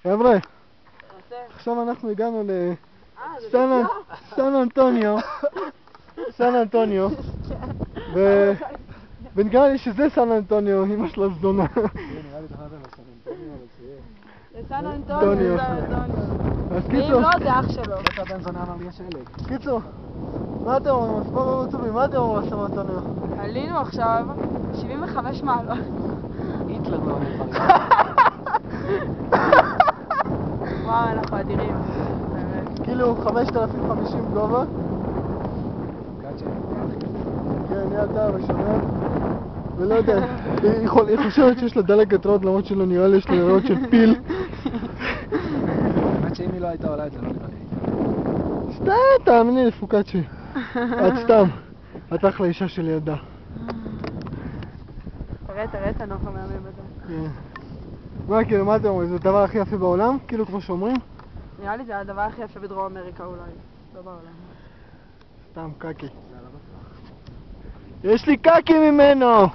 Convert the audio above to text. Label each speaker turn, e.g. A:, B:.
A: חבר'ה, עכשיו אנחנו הגענו לסן אנטוניו. סן אנטוניו. ונראה לי שזה סן אנטוניו, אמא של הזדונה.
B: נראה לי דחת על סן אנטוניו, אבל שיהיה.
C: לסן אנטוניו, סן אנטוניו.
A: אז
C: ואם
A: קיצור,
C: לא, זה אח שלו.
B: בטח הבן זונה אמר לי יש שלג.
A: קיצור, מה אתם אומרים? אז בואו רצובי, מה אתם אומרים על סן אנטוניו?
C: עלינו עכשיו 75 מעלות.
B: היטלר לא אומר דברים.
C: וואו, אנחנו אדירים. באמת.
A: כאילו 5,050 גובה.
B: גאצ'ה.
A: כן, היא עלתה הראשונה. ולא יודע, היא חושבת שיש לה דלקת ריאות, למרות שלא נראה לי יש לה ריאות של פיל.
B: האמת שאם היא לא הייתה עולה את זה לא נראה לי.
A: סתם, תאמיני לי, פוקאצ'י. את סתם. את אחלה אישה של ילדה.
C: תראה את הנוף המאמם הזה.
A: כן. מה כאילו, מה אתם אומרים? זה הדבר הכי יפה בעולם? כאילו כמו שאומרים?
C: נראה לי זה הדבר הכי יפה בדרום אמריקה אולי. לא בעולם.
A: סתם, קקי. יש לי קקי ממנו!